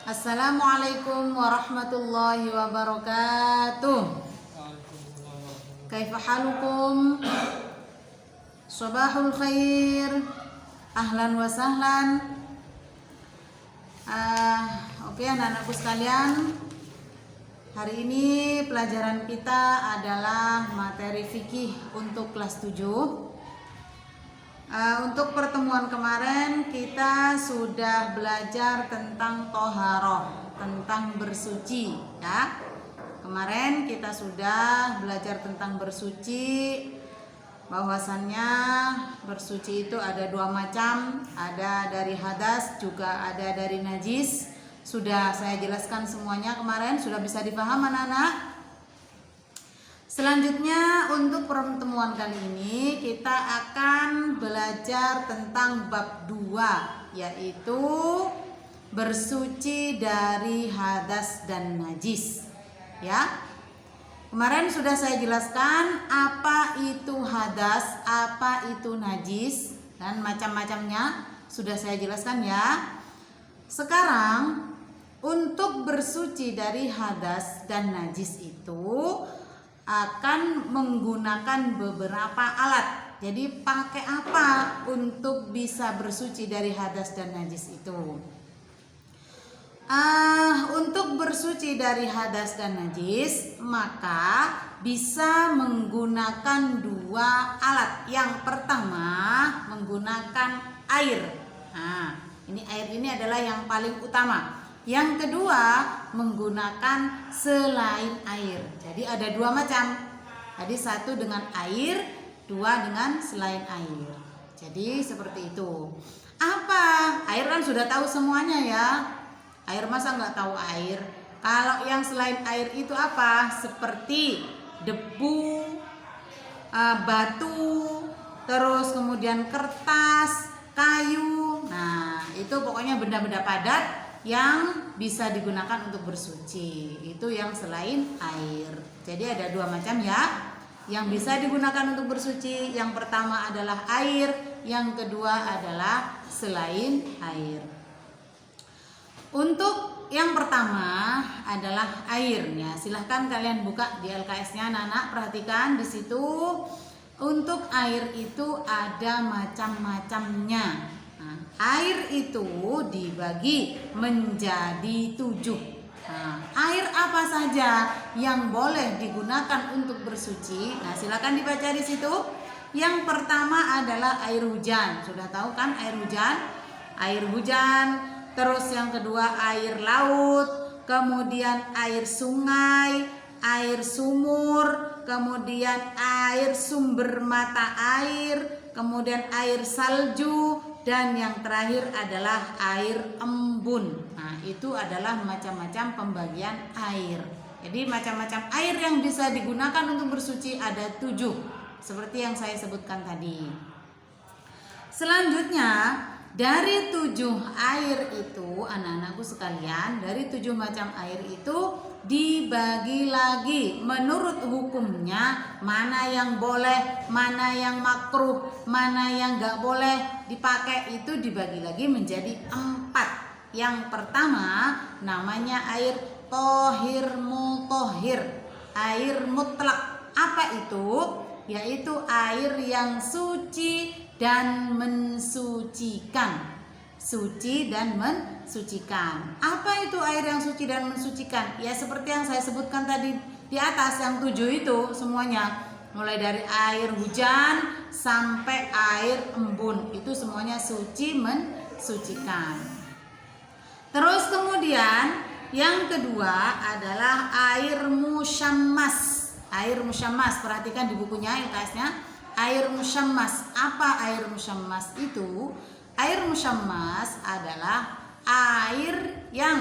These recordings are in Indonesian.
Assalamualaikum warahmatullahi wabarakatuh. Kaifa halukum? Sabahul khair. Ahlan wa sahlan. Oke, anak-anakku sekalian. Hari ini pelajaran kita adalah materi fikih untuk kelas 7. Untuk pertemuan kemarin kita sudah belajar tentang toharoh, tentang bersuci ya. Kemarin kita sudah belajar tentang bersuci, bahwasannya bersuci itu ada dua macam, ada dari hadas juga ada dari najis. Sudah saya jelaskan semuanya kemarin, sudah bisa dipaham anak-anak? Selanjutnya untuk pertemuan kali ini kita akan belajar tentang bab 2, yaitu bersuci dari hadas dan najis. Ya. Kemarin sudah saya jelaskan apa itu hadas, apa itu najis dan macam-macamnya, sudah saya jelaskan ya. Sekarang untuk bersuci dari hadas dan najis itu akan menggunakan beberapa alat. Jadi pakai apa untuk bisa bersuci dari hadas dan najis itu? Untuk bersuci dari hadas dan najis maka bisa menggunakan dua alat. Yang pertama menggunakan air. Ini air ini adalah yang paling utama. Yang kedua menggunakan selain air. Jadi ada dua macam. Tadi satu dengan air, dua dengan selain air. Jadi seperti itu. Apa? Air kan sudah tahu semuanya ya. Air masa nggak tahu air? Kalau yang selain air itu apa? Seperti debu, batu, terus kemudian kertas, kayu. Nah itu pokoknya benda-benda padat yang bisa digunakan untuk bersuci, itu yang selain air. Jadi ada dua macam ya, yang bisa digunakan untuk bersuci. Yang pertama adalah air, yang kedua adalah selain air. Untuk yang pertama adalah airnya. Silahkan kalian buka di LKS-nya, anak-anak, perhatikan di situ. Untuk air itu ada macam-macamnya. Air itu dibagi menjadi 7. Air apa saja yang boleh digunakan untuk bersuci? Nah, silakan dibaca di situ. Yang pertama adalah air hujan. Sudah tahu kan air hujan? Air hujan. Terus yang kedua air laut, kemudian air sungai, air sumur, kemudian air sumber mata air, kemudian air salju, dan yang terakhir adalah air embun. Nah, itu adalah macam-macam pembagian air. Jadi macam-macam air yang bisa digunakan untuk bersuci ada 7, seperti yang saya sebutkan tadi. Selanjutnya, dari 7 air itu, anak-anakku sekalian, dari 7 macam air itu dibagi lagi menurut hukumnya, mana yang boleh, mana yang makruh, mana yang gak boleh dipakai, itu dibagi lagi menjadi 4. Yang pertama namanya air tohir mutohir, air mutlak. Apa itu? Yaitu air yang suci dan mensucikan. Suci dan mensucikan. Apa itu air yang suci dan mensucikan? Ya seperti yang saya sebutkan tadi di atas, yang 7 itu semuanya. Mulai dari air hujan sampai air embun, itu semuanya suci mensucikan. Terus kemudian yang kedua adalah air musyammas. Air musyammas, perhatikan di bukunya LKS-nya. Air musyammas. Apa air musyammas itu? Air musyammas adalah air yang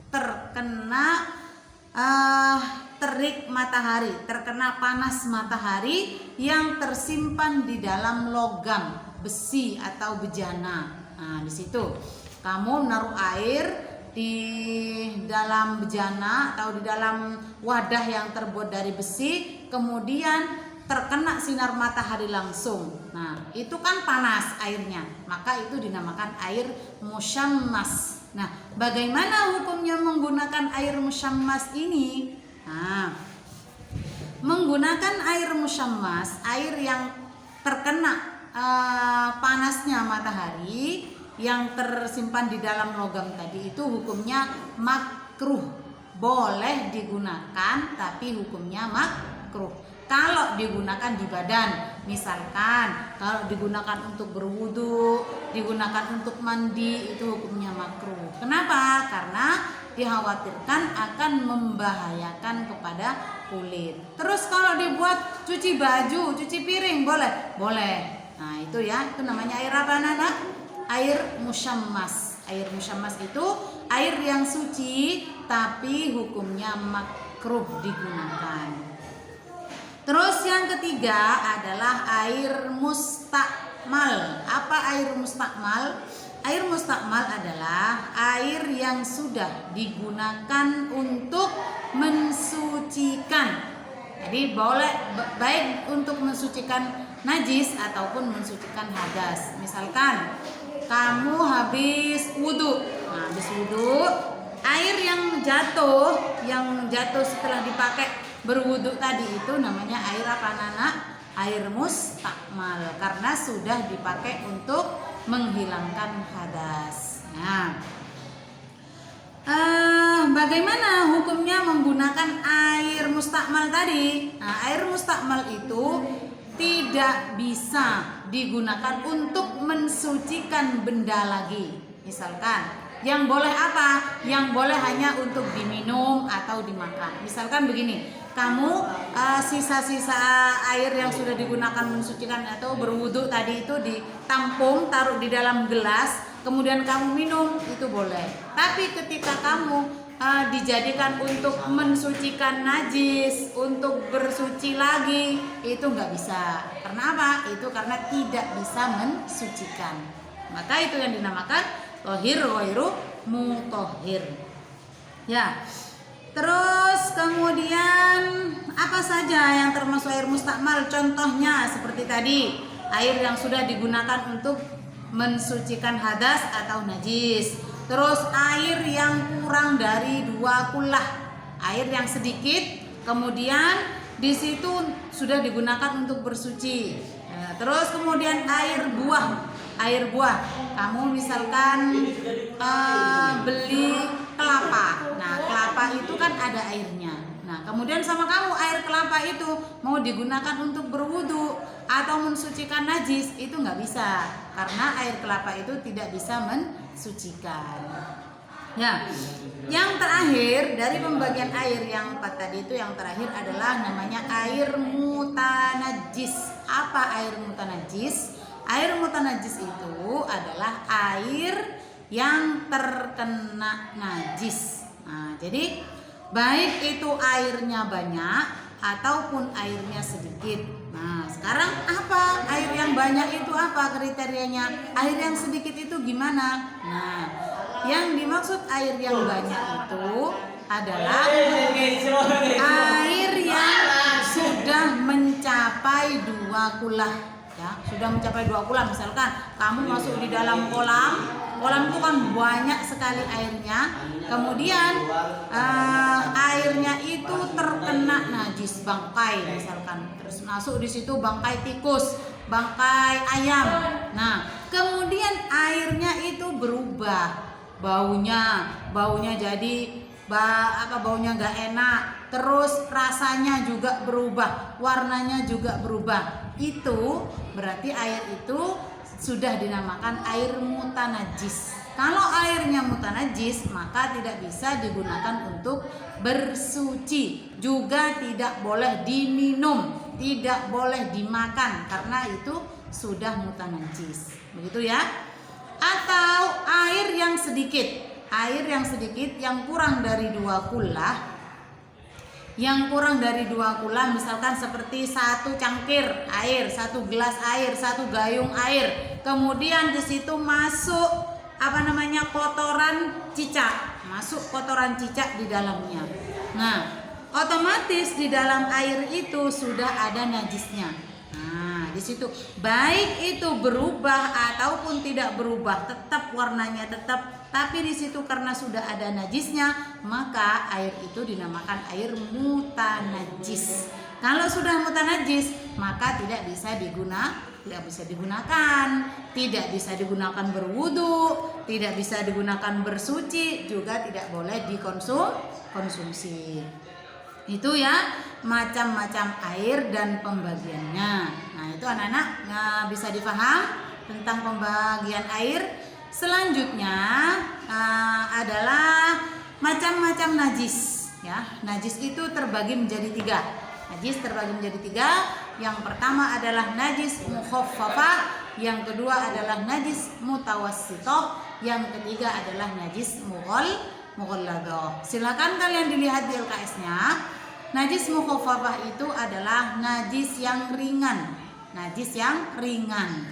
terkena terik matahari, terkena panas matahari yang tersimpan di dalam logam, besi atau bejana. Nah, di situ kamu menaruh air di dalam bejana atau di dalam wadah yang terbuat dari besi, kemudian terkena sinar matahari langsung. Nah, itu kan panas airnya, maka itu dinamakan air musyammas. Nah, bagaimana hukumnya menggunakan air musyammas ini? Nah, menggunakan air musyammas, air yang terkena panasnya matahari yang tersimpan di dalam logam tadi itu hukumnya makruh. Boleh digunakan tapi hukumnya makruh. Kalau digunakan di badan, misalkan kalau digunakan untuk berwudu, digunakan untuk mandi, itu hukumnya makruh. Kenapa? Karena dikhawatirkan akan membahayakan kepada kulit. Terus kalau dibuat cuci baju, cuci piring, boleh? Boleh. Nah itu ya, itu namanya air apa Nana? Air musyammas. Air musyammas itu air yang suci tapi hukumnya makruh digunakan. Terus yang ketiga adalah air mustakmal. Apa air mustakmal? Air mustakmal adalah air yang sudah digunakan untuk mensucikan. Jadi boleh baik untuk mensucikan najis ataupun mensucikan hadas. Misalkan kamu habis wudhu, nah, habis wudhu, air yang jatuh setelah dipakai berwudhu tadi itu namanya air apa Nana? Air mustakmal karena sudah dipakai untuk menghilangkan hadas. Nah, bagaimana hukumnya menggunakan air mustakmal tadi? Nah, air mustakmal itu tidak bisa digunakan untuk mensucikan benda lagi. Misalkan yang boleh apa? Yang boleh hanya untuk diminum atau dimakan. Misalkan begini, kamu sisa-sisa air yang sudah digunakan mensucikan atau berwudu tadi itu ditampung, taruh di dalam gelas, kemudian kamu minum, itu boleh. Tapi ketika kamu dijadikan untuk mensucikan najis, untuk bersuci lagi, itu nggak bisa. Karena apa? Itu karena tidak bisa mensucikan. Maka itu yang dinamakan tohir ghairu mutahhir. Ya. Terus kemudian apa saja yang termasuk air mustakmal? Contohnya seperti tadi, air yang sudah digunakan untuk mensucikan hadas atau najis. Terus air yang kurang dari 2 kullah, air yang sedikit, kemudian di situ sudah digunakan untuk bersuci. Terus kemudian air buah. Kamu misalkan beli kelapa. Nah, kelapa itu kan ada airnya. Nah, kemudian sama kamu air kelapa itu mau digunakan untuk berwudu atau mensucikan najis, itu nggak bisa karena air kelapa itu tidak bisa mensucikan. Ya, yang terakhir dari pembagian air yang 4 tadi itu yang terakhir adalah namanya air mutanajis. Apa air mutanajis? Air mutanajis itu adalah air yang terkena najis. Nah, jadi baik itu airnya banyak ataupun airnya sedikit. Nah, sekarang apa air yang banyak itu apa kriterianya? Air yang sedikit itu gimana? Nah, yang dimaksud air yang banyak itu adalah air yang sudah mencapai 2 kullah. Ya, sudah mencapai 2 kullah. Misalkan kamu masuk di dalam kolam itu kan banyak sekali airnya. Kemudian airnya itu terkena najis, bangkai misalkan. Terus masuk di situ bangkai tikus, bangkai ayam. Nah, kemudian airnya itu berubah baunya jadi baunya nggak enak. Terus rasanya juga berubah, warnanya juga berubah. Itu berarti air itu sudah dinamakan air mutanajis. Kalau airnya mutanajis, maka tidak bisa digunakan untuk bersuci. Juga tidak boleh diminum, tidak boleh dimakan karena itu sudah mutanajis. Begitu ya. Atau air yang sedikit yang kurang dari 2 kullah. Yang kurang dari 2 kullah misalkan seperti 1 cangkir air, 1 gelas air, 1 gayung air. Kemudian di situ masuk kotoran cicak di dalamnya. Nah, otomatis di dalam air itu sudah ada najisnya. Nah, di situ baik itu berubah ataupun tidak berubah, tetap warnanya tetap tapi di situ karena sudah ada najisnya, maka air itu dinamakan air mutanajis. Kalau sudah mutanajis, maka tidak bisa digunakan, tidak bisa digunakan berwudu, tidak bisa digunakan bersuci, juga tidak boleh dikonsumsi. Itu ya macam-macam air dan pembagiannya. Nah, itu anak-anak bisa dipaham tentang pembagian air. Selanjutnya adalah macam-macam najis. Ya, najis itu terbagi menjadi 3. Najis terbagi menjadi 3. Yang pertama adalah najis mukhaffafah, yang kedua adalah najis mutawassithah, yang ketiga adalah najis mughalladah. Silakan kalian dilihat di LKS-nya. Najis mukhaffafah itu adalah najis yang ringan. Najis yang ringan.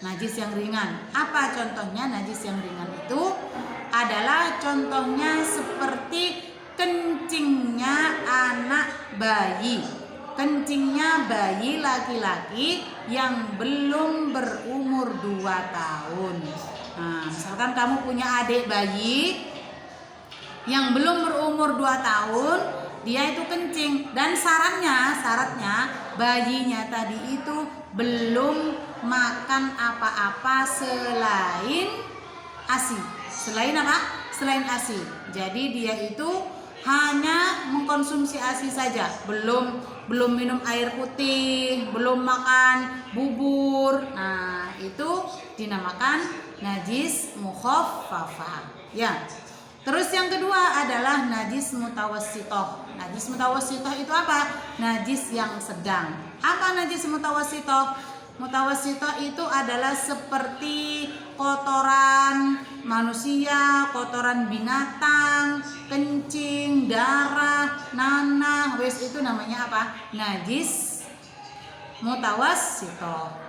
Najis yang ringan. Apa contohnya najis yang ringan itu? Adalah contohnya seperti kencingnya anak bayi. Kencingnya bayi laki-laki yang belum berumur 2 tahun. Nah, misalkan kamu punya adik bayi yang belum berumur 2 tahun, dia itu kencing, dan syaratnya bayinya tadi itu belum makan apa-apa selain ASI. Selain apa? Selain ASI. Jadi dia itu hanya mengkonsumsi ASI saja, belum minum air putih, belum makan bubur. Nah, itu dinamakan najis mukhaffafah. Ya. Terus yang kedua adalah najis mutawassithah. Najis mutawassithah itu apa? Najis yang sedang. Apa najis mutawassithah? Mutawassithah itu adalah seperti kotoran manusia, kotoran binatang, kencing, darah, nanah, itu namanya apa? Najis mutawassithah.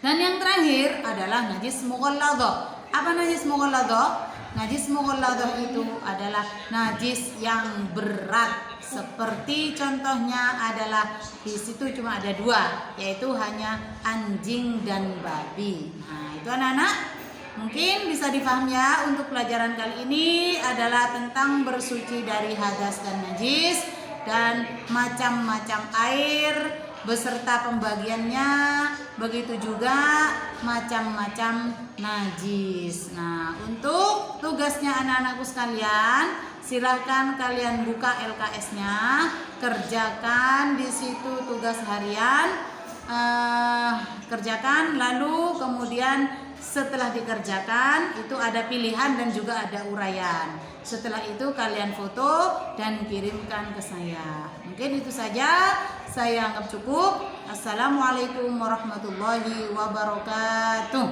Dan yang terakhir adalah najis mughalladah. Apa najis mughalladah? Najis mughalladah itu adalah najis yang berat, seperti contohnya adalah di situ cuma ada 2, yaitu hanya anjing dan babi. Nah, itu anak-anak mungkin bisa dipahami ya. Untuk pelajaran kali ini adalah tentang bersuci dari hadas dan najis dan macam-macam air beserta pembagiannya, begitu juga macam-macam najis. Nah, untuk tugasnya anak-anakku sekalian, silahkan kalian buka LKS-nya, kerjakan di situ tugas harian, kerjakan, lalu kemudian setelah dikerjakan itu ada pilihan dan juga ada uraian. Setelah itu kalian foto dan kirimkan ke saya. Mungkin itu saja, saya anggap cukup. Assalamualaikum warahmatullahi wabarakatuh.